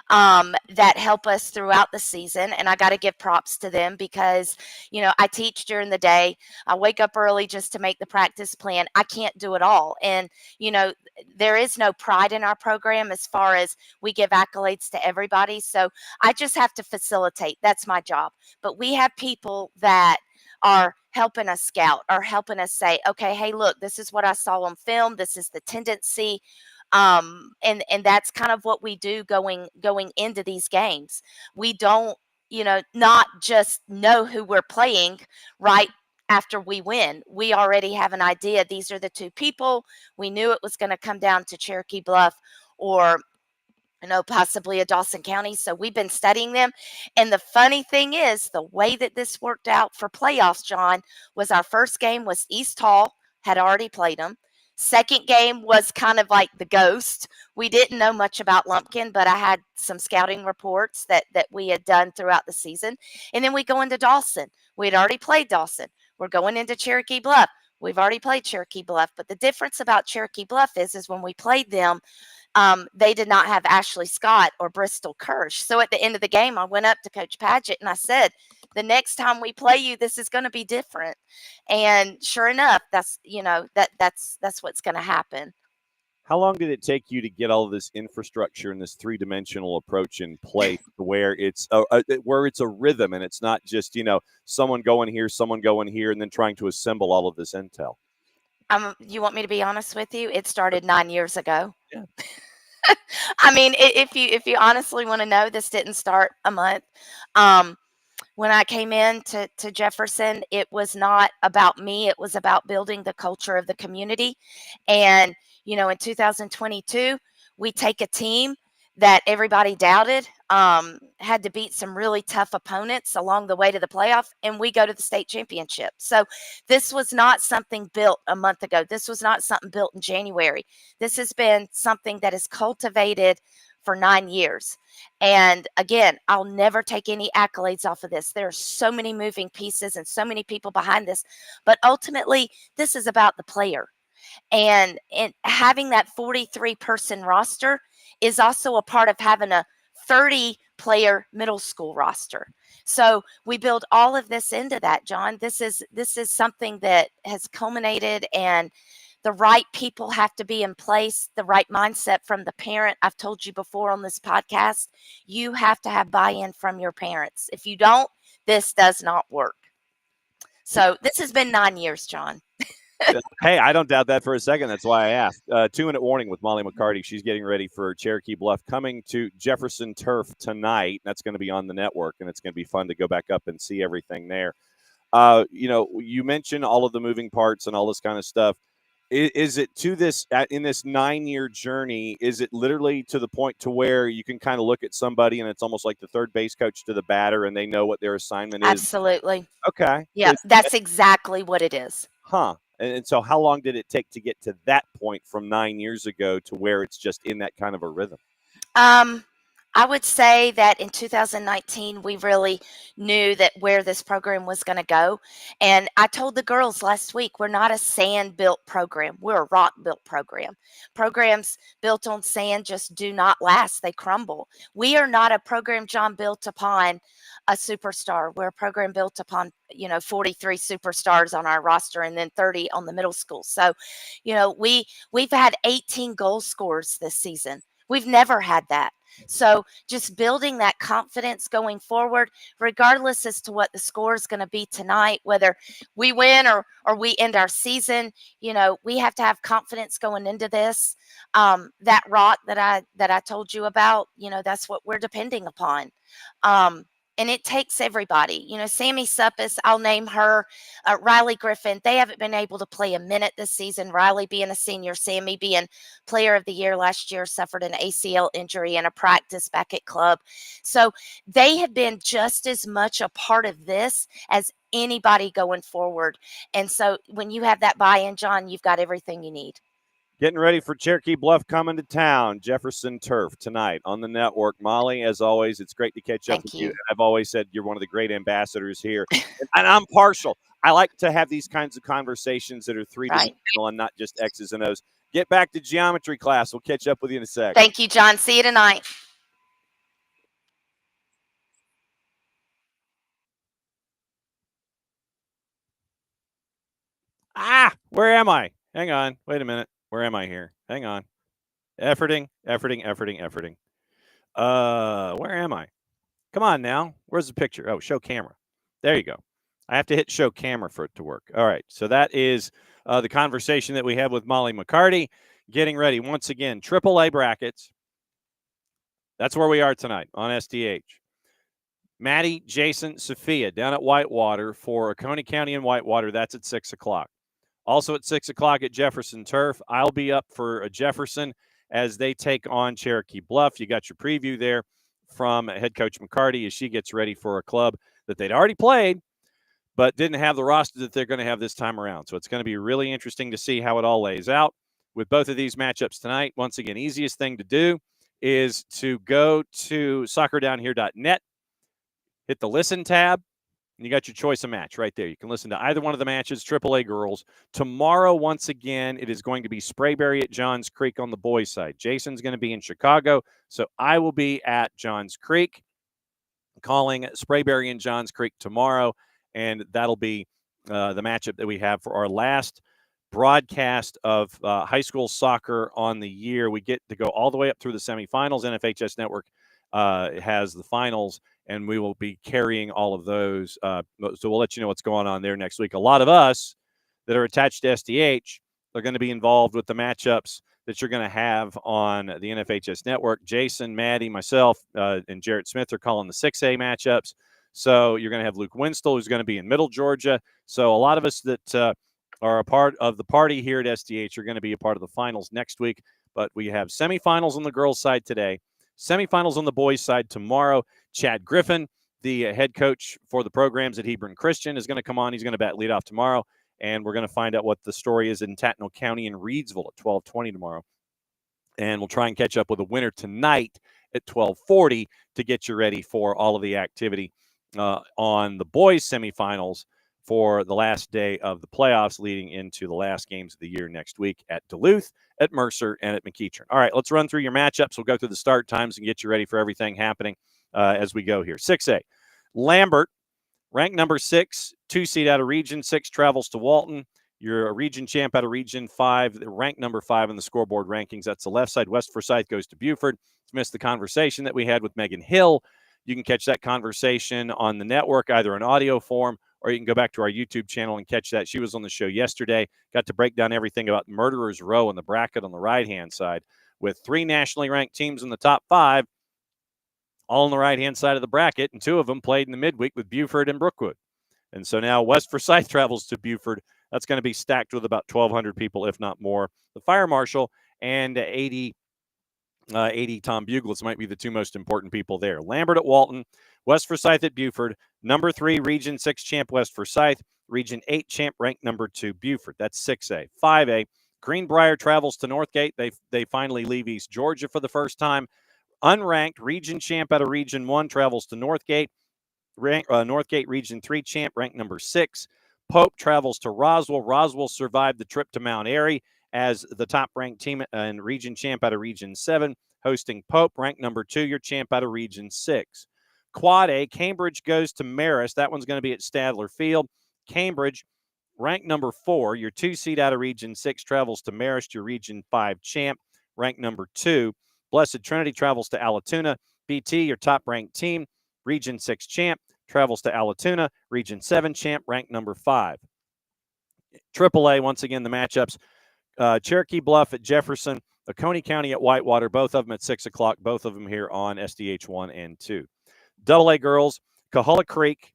that help us throughout the season, and I got to give props to them because, I teach during the day. I wake up early just to make the practice plan. I can't do it all. And, there is no pride in our program as far as we give accolades to everybody. So I just have to facilitate. That's my job. But we have people that are helping us scout, or helping us say, okay, hey, look, this is what I saw on film. This is the tendency. And that's kind of what we do going into these games. We don't, not just know who we're playing right after we win. We already have an idea. These are the 2 people. We knew it was going to come down to Cherokee Bluff or possibly a Dawson County. So we've been studying them. And the funny thing is, the way that this worked out for playoffs, John, was our first game was East Hall, had already played them. Second game was kind of like the ghost. We didn't know much about Lumpkin, but I had some scouting reports that we had done throughout the season. And then we go into Dawson. We had already played Dawson. We're going into Cherokee Bluff. We've already played Cherokee Bluff, but the difference about Cherokee Bluff is when we played them, they did not have Ashley Scott or Bristol Kirsch. So at the end of the game, I went up to Coach Padgett and I said, the next time we play you, this is going to be different. And sure enough, that's what's going to happen. How long did it take you to get all of this infrastructure and this three-dimensional approach in place to where it's a rhythm and it's not just, someone going here, and then trying to assemble all of this intel? You want me to be honest with you? It started 9 years ago. Yeah. I mean, if you honestly want to know, this didn't start a month. When I came in to Jefferson, it was not about me. It was about building the culture of the community. And, in 2022, we take a team that everybody doubted, had to beat some really tough opponents along the way to the playoff, and we go to the state championship. So this was not something built a month ago. This was not something built in January. This has been something that is cultivated for 9 years. And again, I'll never take any accolades off of this. There are so many moving pieces and so many people behind this, but ultimately this is about the player. And having that 43-person roster is also a part of having a 30-player middle school roster. So we build all of this into that, John. This is something that has culminated, and the right people have to be in place, the right mindset from the parent. I've told you before on this podcast, you have to have buy-in from your parents. If you don't, this does not work. So this has been 9 years, John. Hey, I don't doubt that for a second. That's why I asked. 2-minute warning with Molly Mccarty. She's getting ready for Cherokee Bluff, coming to Jefferson Turf tonight. That's going to be on the network, and it's going to be fun to go back up and see everything there. You mentioned all of the moving parts and all this kind of stuff. Is it to this in this 9-year journey? Is it literally to the point to where you can kind of look at somebody and it's almost like the third base coach to the batter, and they know what their assignment is? Absolutely. Okay. Yeah, that's exactly what it is. Huh. And so how long did it take to get to that point from 9 years ago to where it's just in that kind of a rhythm? I would say that in 2019, we really knew that where this program was going to go. And I told the girls last week, we're not a sand-built program. We're a rock-built program. Programs built on sand just do not last. They crumble. We are not a program, John, built upon a superstar. We're a program built upon, 43 superstars on our roster and then 30 on the middle school. So, we've had 18 goal scorers this season. We've never had that. So just building that confidence going forward, regardless as to what the score is going to be tonight, whether we win or we end our season, we have to have confidence going into this. That rock that I told you about, that's what we're depending upon. And it takes everybody. Sammy Suppis, I'll name her, Riley Griffin. They haven't been able to play a minute this season. Riley being a senior, Sammy being player of the year last year, suffered an ACL injury in a practice back at club. So they have been just as much a part of this as anybody going forward. And so when you have that buy-in, John, you've got everything you need. Getting ready for Cherokee Bluff coming to town, Jefferson Turf tonight on the network. Molly, as always, it's great to catch up with you. I've always said you're one of the great ambassadors here. And I'm partial. I like to have these kinds of conversations that are three-dimensional and not just X's and O's. Get back to geometry class. We'll catch up with you in a sec. Thank you, John. See you tonight. Where am I? Hang on. Wait a minute. Where am I here? Hang on. Efforting. Where am I? Come on now. Where's the picture? Oh, show camera. There you go. I have to hit show camera for it to work. All right. So that is the conversation that we have with Molly Mccarty. Getting ready once again. AAA brackets. That's where we are tonight on SDH. Maddie, Jason, Sophia down at Whitewater for Oconee County and Whitewater. That's at 6 o'clock. Also at 6 o'clock at Jefferson Turf. I'll be up for Jefferson as they take on Cherokee Bluff. You got your preview there from head coach McCarty as she gets ready for a club that they'd already played, but didn't have the roster that they're going to have this time around. So it's going to be really interesting to see how it all lays out with both of these matchups tonight. Once again, easiest thing to do is to go to soccerdownhere.net, hit the listen tab, And you got your choice of match right there. You can listen to either one of the matches, AAA girls. Tomorrow, once again, it is going to be Sprayberry at Johns Creek on the boys' side. Jason's going to be in Chicago, so I will be at Johns Creek calling Sprayberry and Johns Creek tomorrow, and that'll be the matchup that we have for our last broadcast of high school soccer on the year. We get to go all the way up through the semifinals. NFHS Network has the finals, and we will be carrying all of those. So we'll let you know what's going on there next week. A lot of us that are attached to SDH are going to be involved with the matchups that you're going to have on the NFHS Network. Jason, Maddie, myself, and Jarrett Smith are calling the 6A matchups. So you're going to have Luke Winstel, who's going to be in Middle Georgia. So a lot of us that are a part of the party here at SDH are going to be a part of the finals next week. But we have semifinals on the girls' side today, semifinals on the boys' side tomorrow. Chad Griffin, the head coach for the programs at Hebron Christian, is going to come on. He's going to bat leadoff tomorrow, and we're going to find out what the story is in Tattnall County and Reedsville at 12:20 tomorrow. And we'll try and catch up with a winner tonight at 12:40 to get you ready for all of the activity on the boys' semifinals for the last day of the playoffs leading into the last games of the year next week at Duluth, at Mercer, and at McEachern. All right, let's run through your matchups. We'll go through the start times and get you ready for everything happening as we go here. 6A, Lambert, ranked number 6, 2 seed out of Region 6, travels to Walton. You're a region champ out of Region 5, ranked number 5 in the scoreboard rankings. That's the left side. West Forsyth goes to Buford. Missed the conversation that we had with Megan Hill. You can catch that conversation on the network, either in audio form, or you can go back to our YouTube channel and catch that. She was on the show yesterday, got to break down everything about Murderers Row in the bracket on the right-hand side with 3 nationally ranked teams in the top 5, all on the right-hand side of the bracket, and 2 of them played in the midweek with Buford and Brookwood. And so now West Forsyth travels to Buford. That's going to be stacked with about 1,200 people, if not more. The fire marshal and 80 Tom Buglets might be the 2 most important people there. Lambert at Walton, West Forsyth at Buford, number 3 Region 6 champ West Forsyth, Region 8 champ ranked number 2 Buford. That's 6A. 5A, Greenbrier travels to Northgate. They finally leave East Georgia for the first time. Unranked region champ out of Region 1 travels to Northgate. Northgate Region 3 champ ranked number 6. Pope travels to Roswell. Roswell survived the trip to Mount Airy as the top-ranked team and region champ out of Region 7, hosting Pope, ranked number 2, your champ out of Region 6. Quad A, Cambridge goes to Marist. That one's going to be at Stadler Field. Cambridge, ranked number 4, your 2 seed out of Region 6, travels to Marist, your Region 5 champ, ranked number 2. Blessed Trinity travels to Allatoona. BT, your top-ranked team, Region 6 champ, travels to Allatoona. Region 7 champ, ranked number 5. AAA, once again, the matchups. Cherokee Bluff at Jefferson, Oconee County at Whitewater, both of them at 6 o'clock, both of them here on SDH 1 and 2. AA girls, Coahulla Creek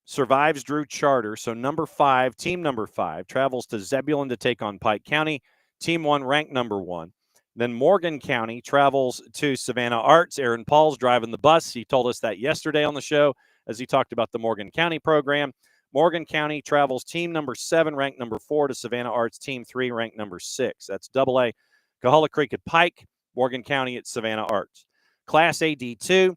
survives Drew Charter, so team number 5, travels to Zebulon to take on Pike County, team 1 ranked number 1. Then Morgan County travels to Savannah Arts. Aaron Paul's driving the bus. He told us that yesterday on the show as he talked about the Morgan County program. Morgan County travels team number 7, ranked number 4, to Savannah Arts, team 3, ranked number 6. That's AA. Coahulla Creek at Pike, Morgan County at Savannah Arts. Class A D2,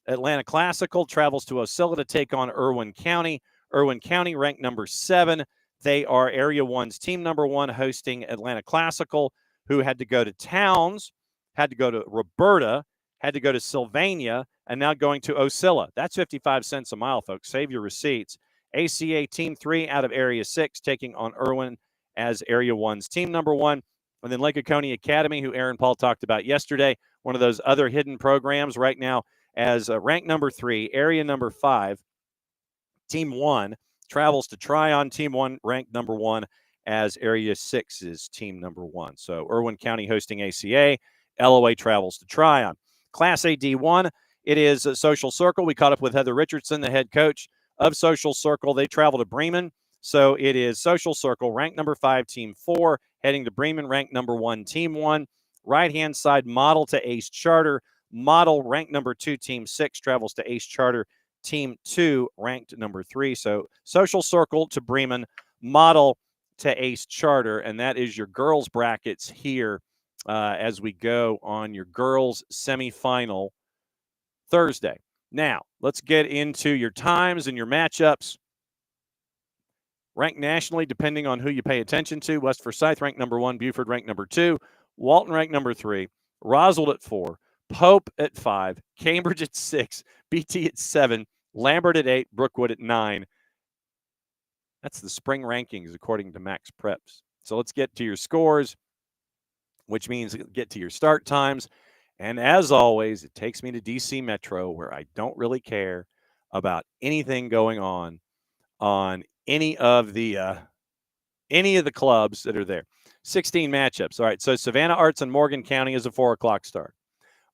Atlanta Classical travels to Ocilla to take on Irwin County. Irwin County ranked number 7. They are Area 1's team number 1, hosting Atlanta Classical, who had to go to Towns, had to go to Roberta, had to go to Sylvania, and now going to Ocilla. That's 55 cents a mile, folks. Save your receipts. ACA Team 3 out of Area 6 taking on Irwin as Area 1's team number 1. And then Lake Oconee Academy, who Aaron Paul talked about yesterday, one of those other hidden programs right now as ranked number 3, Area number 5, Team 1, travels to Tryon, Team 1 ranked number 1 as Area 6's team number 1. So Irwin County hosting ACA, LOA travels to Tryon. Class A D1, it is a Social Circle. We caught up with Heather Richardson, the head coach of Social Circle. They travel to Bremen. So it is Social Circle, ranked number 5, team 4, heading to Bremen, ranked number 1, team 1. Right-hand side, Model to Ace Charter. Model, ranked number 2, team 6, travels to Ace Charter, team 2, ranked number 3. So Social Circle to Bremen, Model to Ace Charter, and that is your girls' brackets here as we go on your girls' semifinal Thursday. Now, let's get into your times and your matchups. Ranked nationally, depending on who you pay attention to. West Forsyth ranked number 1, Buford ranked number 2, Walton ranked number 3, Roswell at 4, Pope at 5, Cambridge at 6, BT at 7, Lambert at 8, Brookwood at 9. That's the spring rankings according to Max Preps. So let's get to your scores, which means get to your start times. And as always, it takes me to DC Metro, where I don't really care about anything going on any of the clubs that are there. 16 matchups. All right, so Savannah Arts and Morgan County is a 4 o'clock start.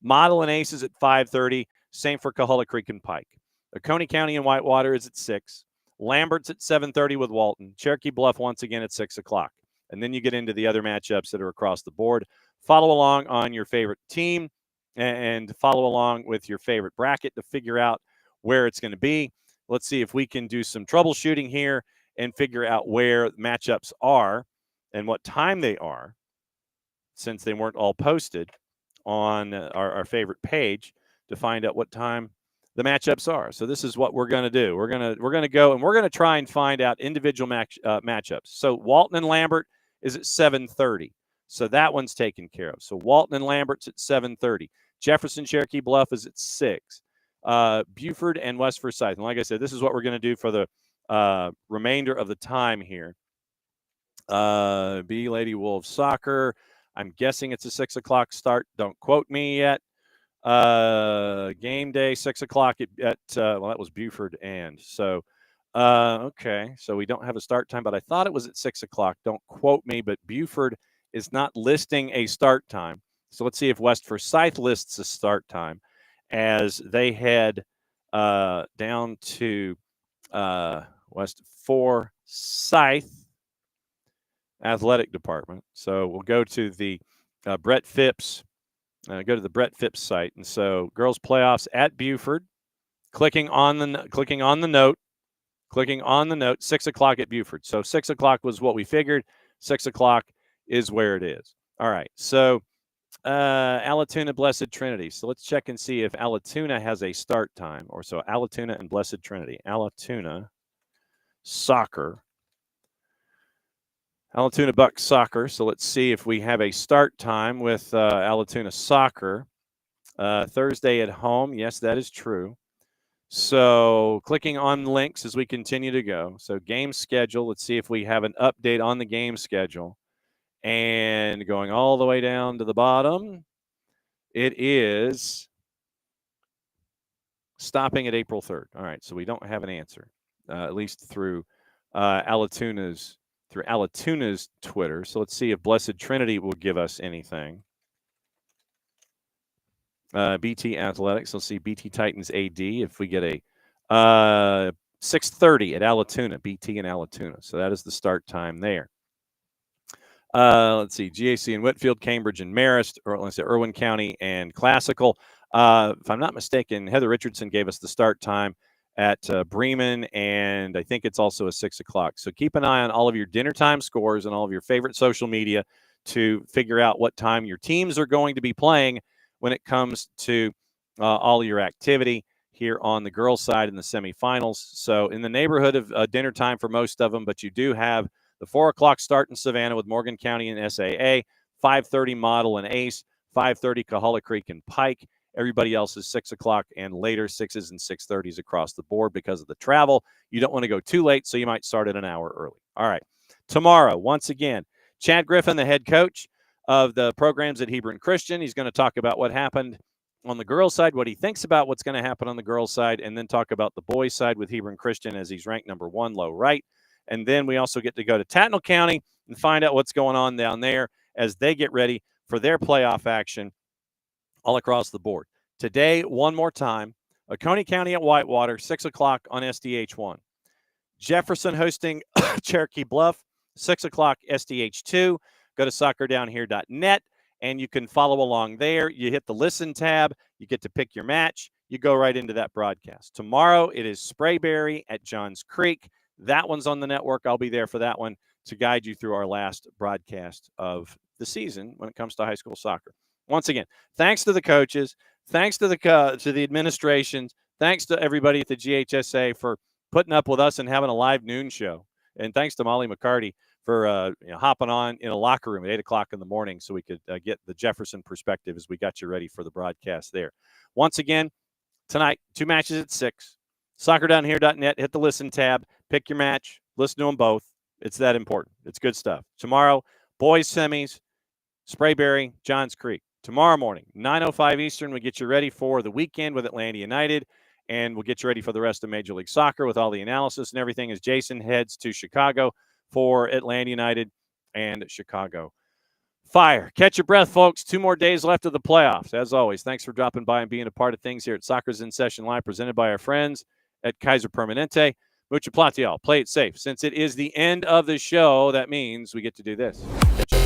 Model and Aces at 5:30. Same for Coahulla Creek and Pike. Oconee County and Whitewater is at 6. Lambert's at 7:30 with Walton. Cherokee Bluff once again at 6 o'clock. And then you get into the other matchups that are across the board. Follow along on your favorite team and follow along with your favorite bracket to figure out where it's going to be. Let's see if we can do some troubleshooting here and figure out where matchups are and what time they are, since they weren't all posted on our favorite page, to find out what time the matchups are. So this is what we're going to do. We're going to go and we're going to try and find out individual matchups. So Walton and Lambert is at 7:30. So that one's taken care of. So Walton and Lambert's at 7:30. Jefferson Cherokee Bluff is at 6. Buford and West Forsyth. And like I said, this is what we're going to do for the remainder of the time here. B Lady Wolves Soccer. I'm guessing it's a 6 o'clock start. Don't quote me yet. Game day, 6 o'clock at well, that was Buford and so okay. So we don't have a start time, but I thought it was at 6 o'clock. Don't quote me, but Buford is not listing a start time. So let's see if West Forsyth lists a start time as they head down to West Forsyth Athletic Department. So we'll go to the Brett Phipps. Go to the Brett Phipps site, and so girls playoffs at Buford. Clicking on the note. 6 o'clock at Buford. So 6 o'clock was what we figured. 6 o'clock is where it is. All right. So Allatoona Blessed Trinity. So let's check and see if Allatoona has a start time, or so Allatoona and Blessed Trinity. Allatoona Soccer. Allatoona Bucks Soccer. So let's see if we have a start time with Allatoona Soccer. Thursday at home. Yes, that is true. So clicking on links as we continue to go. So game schedule. Let's see if we have an update on the game schedule. And going all the way down to the bottom, it is stopping at April 3rd. All right, so we don't have an answer, at least through Allatoona's Twitter. So let's see if Blessed Trinity will give us anything. BT Athletics. Let's see BT Titans AD if we get a 6:30 at Allatoona, BT and Allatoona. So that is the start time there. Let's see GAC and Whitfield, Cambridge and Marist, or let's say Irwin County and Classical. If I'm not mistaken, Heather Richardson gave us the start time at Bremen, and I think it's also a 6 o'clock. So keep an eye on all of your dinner time scores and all of your favorite social media to figure out what time your teams are going to be playing when it comes to all of your activity here on the girls' side in the semifinals. So in the neighborhood of dinner time for most of them, but you do have the 4 o'clock start in Savannah with Morgan County and SAA, 5:30 Model and Ace, 5:30 Coahulla Creek and Pike. Everybody else is 6 o'clock and later, 6s and 6:30s across the board because of the travel. You don't want to go too late, so you might start at an hour early. All right. Tomorrow, once again, Chad Griffin, the head coach of the programs at Hebron Christian. He's going to talk about what happened on the girls' side, what he thinks about what's going to happen on the girls' side, and then talk about the boys' side with Hebron Christian as he's ranked number 1 low right. And then we also get to go to Tattnall County and find out what's going on down there as they get ready for their playoff action all across the board. Today, one more time, Oconee County at Whitewater, 6 o'clock on SDH1. Jefferson hosting Cherokee Bluff, 6 o'clock SDH2. Go to soccerdownhere.net, and you can follow along there. You hit the listen tab. You get to pick your match. You go right into that broadcast. Tomorrow, it is Sprayberry at Johns Creek. That one's on the network. I'll be there for that one to guide you through our last broadcast of the season when it comes to high school soccer. Once again, thanks to the coaches, thanks to the administrations, thanks to everybody at the GHSA for putting up with us and having a live noon show. And thanks to Molly Mccarty for hopping on in a locker room at 8 o'clock in the morning so we could get the Jefferson perspective as we got you ready for the broadcast there. Once again, tonight, 2 matches at 6. SoccerDownHere.net, hit the listen tab, pick your match, listen to them both. It's that important. It's good stuff. Tomorrow, boys semis, Sprayberry, Johns Creek. Tomorrow morning, 9:05 Eastern, we get you ready for the weekend with Atlanta United, and we'll get you ready for the rest of Major League Soccer with all the analysis and everything as Jason heads to Chicago for Atlanta United and Chicago Fire. Catch your breath, folks. 2 more days left of the playoffs. As always, thanks for dropping by and being a part of things here at Soccer's in Session Live, presented by our friends at Kaiser Permanente. Mucho platial. Play it safe. Since it is the end of the show, that means we get to do this. Catch you.